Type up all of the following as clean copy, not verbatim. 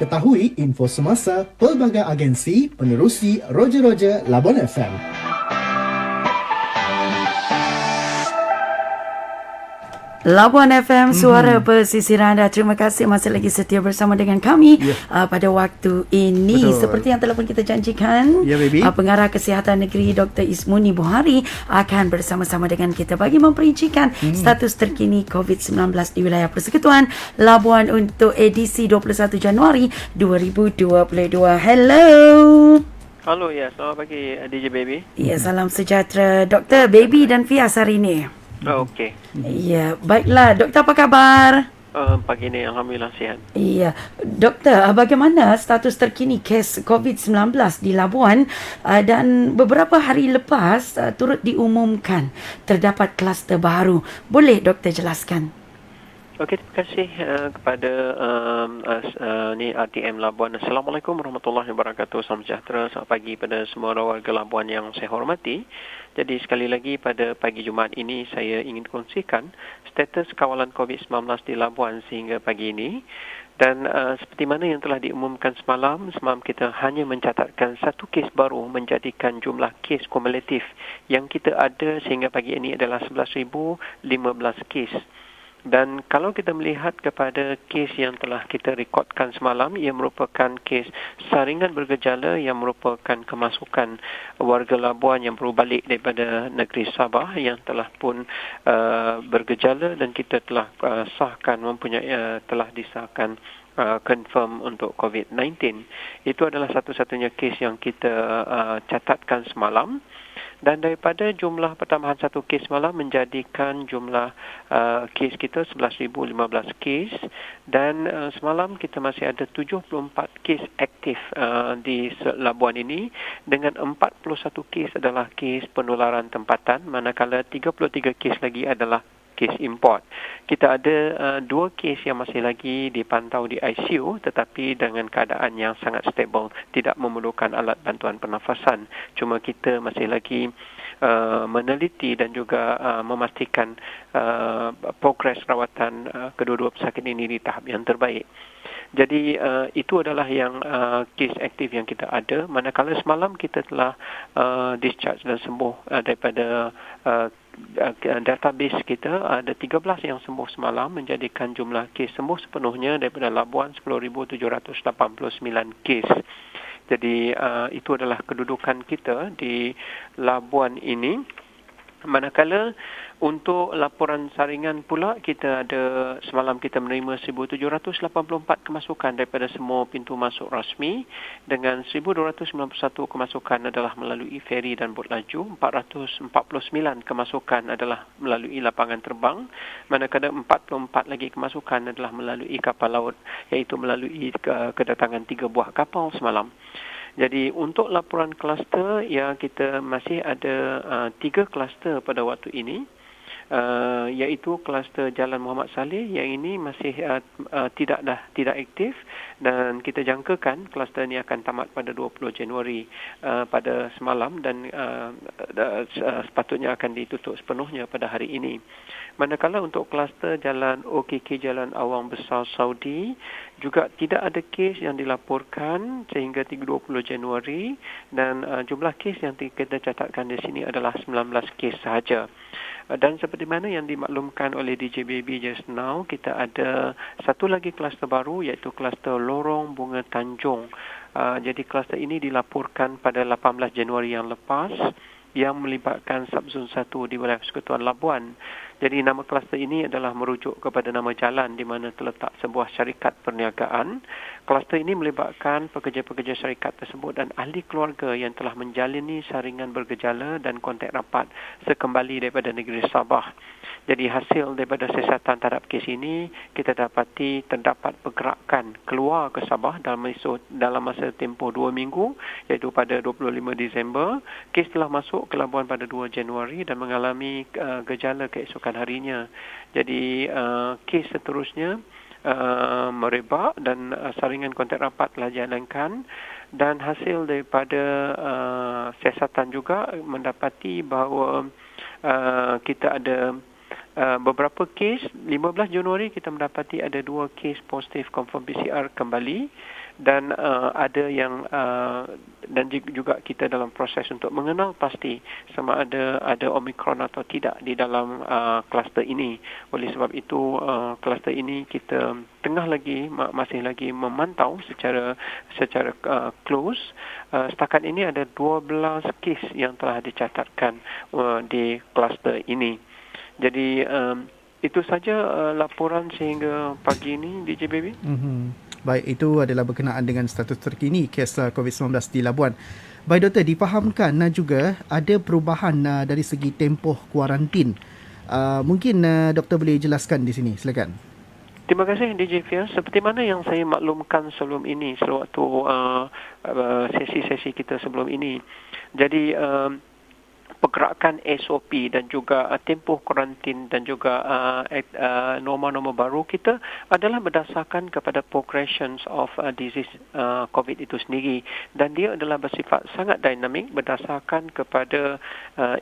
Ketahui info semasa pelbagai agensi penerusi Roger Labuan FM. Labuan FM, suara pesisir anda. Terima kasih masih lagi setia bersama dengan kami pada waktu ini. Betul. Seperti yang telah pun kita janjikan, baby. Pengarah Kesihatan Negeri Dr. Ismuni Buhari akan bersama-sama dengan kita bagi memperincikan status terkini COVID-19 di wilayah Persekutuan Labuan untuk edisi 21 Januari 2022. Hello. Halo, ya. Selamat pagi, DJ Baby. Ya, salam sejahtera Dr. Baby dan Fias hari ini. Okey. Ya, baiklah. Doktor, apa kabar? Pagi ni Alhamdulillah sihat. Ya, Doktor, bagaimana status terkini kes COVID-19 di Labuan dan beberapa hari lepas turut diumumkan terdapat kluster baru. Boleh Doktor jelaskan? Okey, terima kasih kepada ni RTM Labuan. Assalamualaikum warahmatullahi wabarakatuh. Salam sejahtera, selamat pagi pada semua warga Labuan yang saya hormati. Jadi sekali lagi pada pagi Jumaat ini saya ingin kongsikan status kawalan COVID-19 di Labuan sehingga pagi ini. Dan seperti mana yang telah diumumkan semalam kita hanya mencatatkan satu kes baru menjadikan jumlah kes kumulatif yang kita ada sehingga pagi ini adalah 11,015 kes. Dan kalau kita melihat kepada kes yang telah kita rekodkan semalam, ia merupakan kes saringan bergejala yang merupakan kemasukan warga Labuan yang baru balik daripada negeri Sabah yang telah pun bergejala dan kita telah sahkan telah disahkan confirm untuk COVID-19. Itu adalah satu-satunya kes yang kita catatkan semalam. Dan daripada jumlah pertambahan satu kes malam menjadikan jumlah kes kita 11,015 kes. Dan semalam kita masih ada 74 kes aktif di Labuan ini. Dengan 41 kes adalah kes penularan tempatan. Manakala 33 kes lagi adalah kes import. Kita ada 2 kes yang masih lagi dipantau di ICU tetapi dengan keadaan yang sangat stabil, tidak memerlukan alat bantuan pernafasan. Cuma kita masih lagi meneliti dan juga memastikan progres rawatan kedua-dua pesakit ini di tahap yang terbaik. Jadi itu adalah yang kes aktif yang kita ada. Manakala semalam kita telah discharge dan sembuh daripada database kita ada 13 yang sembuh semalam menjadikan jumlah kes sembuh sepenuhnya daripada Labuan 10,789 kes. Jadi itu adalah kedudukan kita di Labuan ini. Manakala untuk laporan saringan pula kita ada semalam kita menerima 1,784 kemasukan daripada semua pintu masuk rasmi dengan 1,291 kemasukan adalah melalui feri dan bot laju, 449 kemasukan adalah melalui lapangan terbang, manakala 44 lagi kemasukan adalah melalui kapal laut iaitu melalui kedatangan 3 buah kapal semalam. Jadi untuk laporan kluster ya kita masih ada 3 kluster pada waktu ini. Iaitu kluster Jalan Muhammad Saleh yang ini masih tidak aktif dan kita jangkakan kluster ini akan tamat pada 20 Januari pada semalam dan sepatutnya akan ditutup sepenuhnya pada hari ini. Manakala untuk kluster Jalan OKK Jalan Awang Besar Saudi juga tidak ada kes yang dilaporkan sehingga 20 Januari dan jumlah kes yang kita catatkan di sini adalah 19 kes sahaja. Dan seperti mana yang dimaklumkan oleh DJ Baby just now, kita ada satu lagi kluster baru iaitu kluster Lorong Bunga Tanjung. Jadi kluster ini dilaporkan pada 18 Januari yang lepas yang melibatkan Subzon 1 di wilayah Persekutuan Labuan. Jadi nama kluster ini adalah merujuk kepada nama jalan di mana terletak sebuah syarikat perniagaan. Kluster ini melibatkan pekerja-pekerja syarikat tersebut dan ahli keluarga yang telah menjalani saringan bergejala dan kontak rapat sekembali daripada negeri Sabah. Jadi hasil daripada siasatan terhadap kes ini, kita dapati terdapat pergerakan keluar ke Sabah dalam masa tempoh 2 minggu, iaitu pada 25 Disember. Kes telah masuk ke Labuan pada 2 Januari dan mengalami gejala keesokan harinya. Jadi kes seterusnya merebak dan saringan kontak rapat telah dijalankan dan hasil daripada siasatan juga mendapati bahawa kita ada beberapa kes 15 Januari kita mendapati ada 2 kes positif confirm PCR kembali, dan ada yang dan juga kita dalam proses untuk mengenal pasti sama ada Omicron atau tidak di dalam kluster ini. Oleh sebab itu kluster ini kita masih lagi memantau secara close. Setakat ini ada 12 kes yang telah dicatatkan di kluster ini. Jadi itu saja laporan sehingga pagi ini, DJ Baby. Baik, itu adalah berkenaan dengan status terkini kes COVID-19 di Labuan. Baik doktor, difahamkan juga ada perubahan dari segi tempoh kuarantin. Mungkin doktor boleh jelaskan di sini, silakan. Terima kasih DJ Fia. Seperti mana yang saya maklumkan sebelum ini, sewaktu sesi-sesi kita sebelum ini. Jadi pergerakan SOP dan juga tempoh kuarantin dan juga norma-norma baru kita adalah berdasarkan kepada progressions of disease COVID itu sendiri, dan dia adalah bersifat sangat dinamik berdasarkan kepada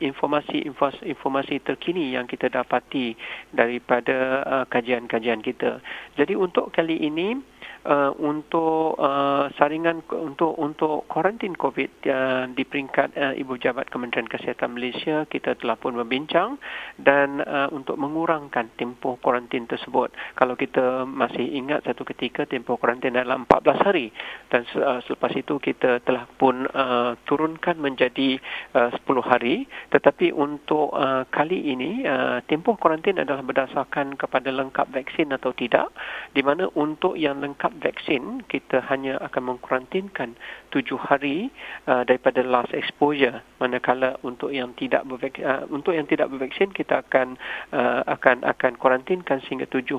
informasi terkini yang kita dapati daripada kajian-kajian kita. Jadi untuk kali ini untuk saringan untuk kuarantin COVID di peringkat Ibu Jabat Kementerian Kesihatan Malaysia, kita telah pun membincang dan untuk mengurangkan tempoh kuarantin tersebut. Kalau kita masih ingat satu ketika tempoh kuarantin adalah 14 hari, dan selepas itu kita telah pun turunkan menjadi 10 hari. Tetapi untuk kali ini tempoh kuarantin adalah berdasarkan kepada lengkap vaksin atau tidak, di mana untuk yang lengkap vaksin kita hanya akan mengkuarantinkan 7 hari daripada last exposure, manakala untuk yang tidak bervaksin kita akan kuarantinkan sehingga 7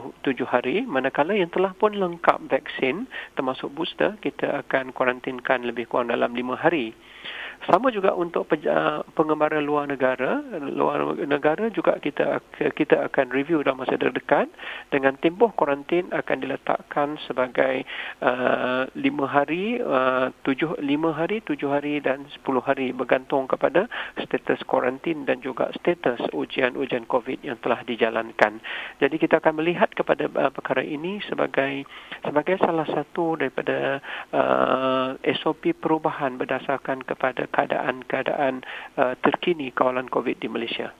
hari, manakala yang telah pun lengkap vaksin termasuk booster kita akan kuarantinkan lebih kurang dalam 5 hari. Sama juga untuk pengembara luar negara juga kita akan review dalam masa terdekat, dengan tempoh kuarantin akan diletakkan sebagai 5 hari, 7 hari dan 10 hari, bergantung kepada status kuarantin dan juga status ujian COVID yang telah dijalankan. Jadi kita akan melihat kepada perkara ini sebagai salah satu daripada SOP perubahan berdasarkan kepada keadaan terkini kawalan COVID di Malaysia.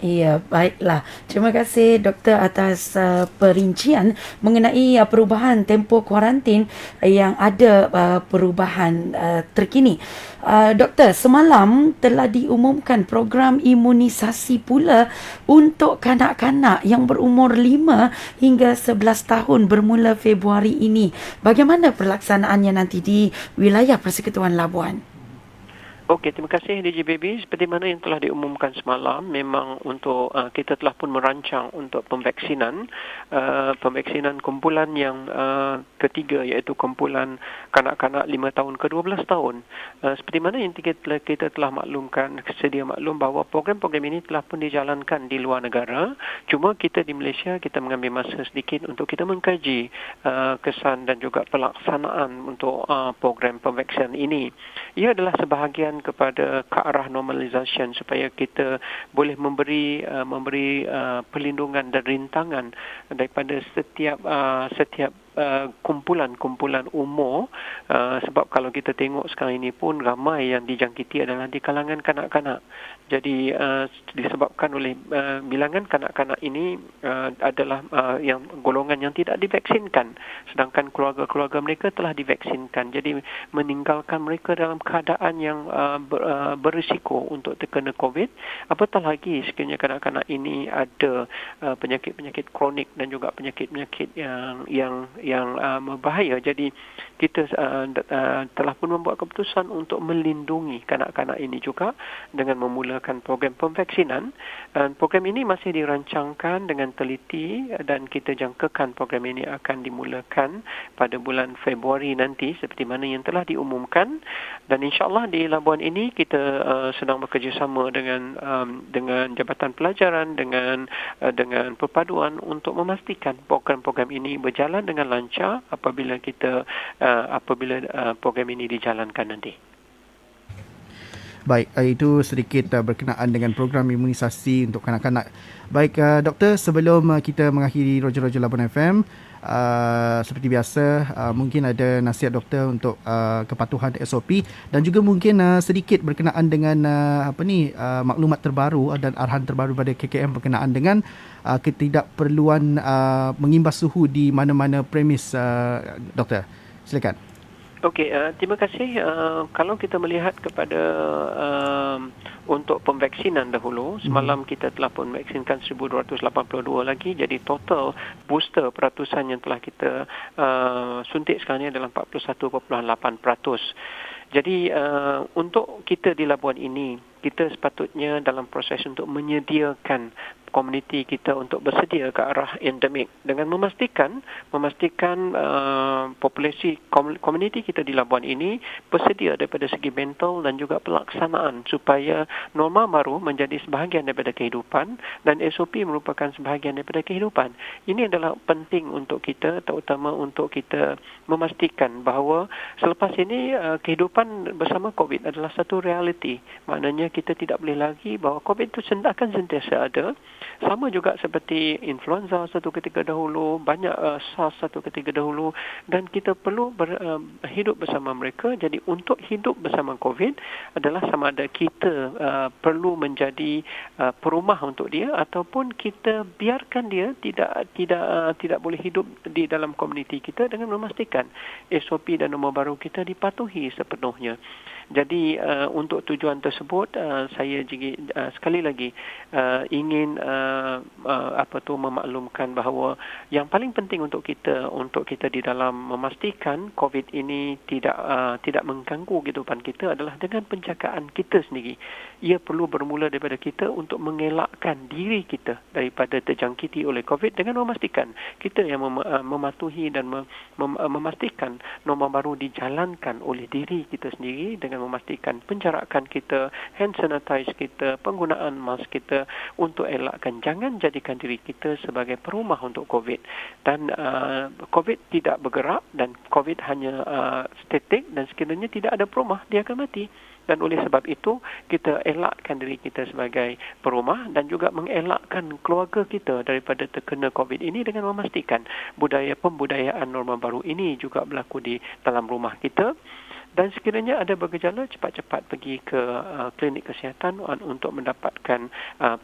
Ya, baiklah. Terima kasih doktor atas perincian mengenai perubahan tempoh kuarantin yang ada perubahan terkini. Doktor, semalam telah diumumkan program imunisasi pula untuk kanak-kanak yang berumur 5 hingga 11 tahun bermula Februari ini. Bagaimana pelaksanaannya nanti di wilayah Persekutuan Labuan? Okey, terima kasih DJ Baby. Seperti mana yang telah diumumkan semalam, memang untuk kita telah pun merancang untuk pemvaksinan kumpulan yang ketiga, iaitu kumpulan kanak-kanak 5 tahun ke 12 tahun. Seperti mana yang kita telah maklumkan, sedia maklum bahawa program-program ini telah pun dijalankan di luar negara. Cuma kita di Malaysia, kita mengambil masa sedikit untuk kita mengkaji kesan dan juga pelaksanaan untuk program pemvaksinan ini. Ia adalah sebahagian kepada ke arah normalisation supaya kita boleh memberi perlindungan dan rintangan daripada setiap kumpulan umur, sebab kalau kita tengok sekarang ini pun ramai yang dijangkiti adalah di kalangan kanak-kanak. Jadi disebabkan oleh bilangan kanak-kanak ini adalah yang golongan yang tidak divaksinkan, sedangkan keluarga-keluarga mereka telah divaksinkan. Jadi meninggalkan mereka dalam keadaan yang berisiko untuk terkena COVID. Apatah lagi sekiranya kanak-kanak ini ada penyakit-penyakit kronik dan juga penyakit-penyakit yang berbahaya. Jadi kita telah pun membuat keputusan untuk melindungi kanak-kanak ini juga dengan memulakan program pemvaksinan. Program ini masih dirancangkan dengan teliti dan kita jangkakan program ini akan dimulakan pada bulan Februari nanti seperti mana yang telah diumumkan, dan insya-Allah di Labuan ini kita sedang bekerjasama dengan Jabatan Pelajaran dengan perpaduan untuk memastikan program-program ini berjalan dengan lancar apabila program ini dijalankan nanti. Baik, itu sedikit berkenaan dengan program imunisasi untuk kanak-kanak. Baik, doktor, sebelum kita mengakhiri Roger Labuan FM, seperti biasa, mungkin ada nasihat doktor untuk kepatuhan SOP dan juga mungkin sedikit berkenaan dengan maklumat terbaru dan arahan terbaru pada KKM berkenaan dengan ketidakperluan mengimbas suhu di mana-mana premis, doktor. Silakan. Okey, terima kasih. Kalau kita melihat kepada untuk pemvaksinan dahulu, semalam kita telah pun vaksinkan 1,282 lagi, jadi total booster peratusan yang telah kita suntik sekarang ini adalah 41.8%. Jadi untuk kita di Labuan ini, kita sepatutnya dalam proses untuk menyediakan komuniti kita untuk bersedia ke arah endemik dengan memastikan populasi komuniti kita di Labuan ini bersedia daripada segi mental dan juga pelaksanaan supaya norma baru menjadi sebahagian daripada kehidupan dan SOP merupakan sebahagian daripada kehidupan. Ini adalah penting untuk kita, terutama untuk kita memastikan bahawa selepas ini kehidupan bersama COVID adalah satu realiti. Maknanya kita tidak boleh lagi bahawa COVID itu akan sentiasa ada. Sama juga seperti influenza satu ketika dahulu, banyak SARS satu ketika dahulu, dan kita perlu hidup bersama mereka. Jadi untuk hidup bersama COVID adalah sama ada kita perlu menjadi perumah untuk dia ataupun kita biarkan dia tidak boleh hidup di dalam komuniti kita dengan memastikan SOP dan norma baru kita dipatuhi sepenuhnya. Jadi untuk tujuan tersebut saya sekali lagi ingin memaklumkan bahawa yang paling penting untuk kita di dalam memastikan COVID ini tidak mengganggu kehidupan kita adalah dengan penjagaan kita sendiri. Ia perlu bermula daripada kita untuk mengelakkan diri kita daripada terjangkiti oleh COVID dengan memastikan kita yang mematuhi dan memastikan norma baru dijalankan oleh diri kita sendiri dengan memastikan penjarakan kita, hand sanitize kita, penggunaan mask kita untuk elakkan. Jangan jadikan diri kita sebagai perumah untuk COVID. Dan COVID tidak bergerak dan COVID hanya statik dan sekiranya tidak ada perumah, dia akan mati. Dan oleh sebab itu, kita elakkan diri kita sebagai perumah dan juga mengelakkan keluarga kita daripada terkena COVID ini dengan memastikan pembudayaan norma baru ini juga berlaku di dalam rumah kita. Dan sekiranya ada bergejala, cepat-cepat pergi ke klinik kesihatan untuk mendapatkan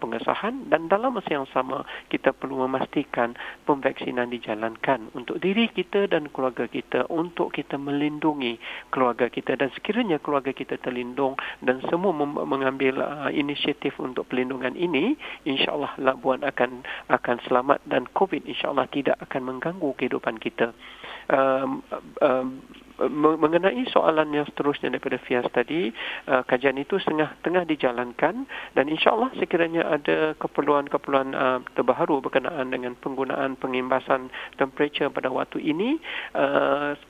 pengesahan. Dan dalam masa yang sama, kita perlu memastikan pemvaksinan dijalankan untuk diri kita dan keluarga kita, untuk kita melindungi keluarga kita. Dan sekiranya keluarga kita terlindung dan semua mengambil inisiatif untuk pelindungan ini, insya-Allah Labuan akan selamat dan COVID insya-Allah tidak akan mengganggu kehidupan kita. Mengenai soalan yang seterusnya daripada Fiaz tadi, kajian itu tengah dijalankan dan insya-Allah sekiranya ada keperluan terbaru berkenaan dengan penggunaan pengimbasan temperature pada waktu ini,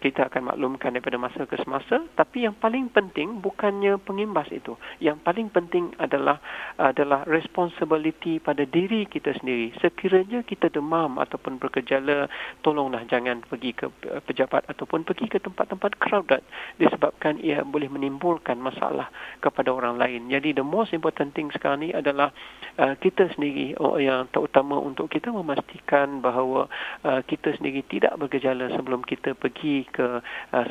kita akan maklumkan daripada masa ke semasa. Tapi yang paling penting bukannya pengimbas itu. Yang paling penting adalah responsibility pada diri kita sendiri. Sekiranya kita demam ataupun bergejala, tolonglah jangan pergi ke pejabat ataupun pergi ke tempat crowded disebabkan ia boleh menimbulkan masalah kepada orang lain. Jadi the most important thing sekarang ni adalah kita sendiri yang terutama untuk kita memastikan bahawa kita sendiri tidak bergejala sebelum kita pergi ke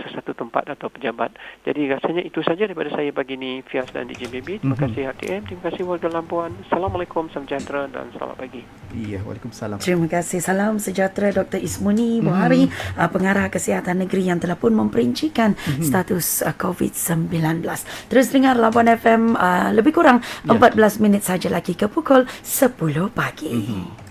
sesuatu tempat atau pejabat. Jadi rasanya itu saja daripada saya pagi ni, Fiaz dan DJ Baby. Terima kasih HTM, terima kasih warga Labuan. Assalamualaikum, salam sejahtera dan selamat pagi. Iya, waalaikumsalam. Terima kasih. Salam sejahtera Dr. Ismuni Buhari, Pengarah Kesihatan Negeri yang telah pun memperinci status COVID-19. Terus dengar Labuan FM lebih kurang 14 minit saja lagi ke pukul 10 pagi.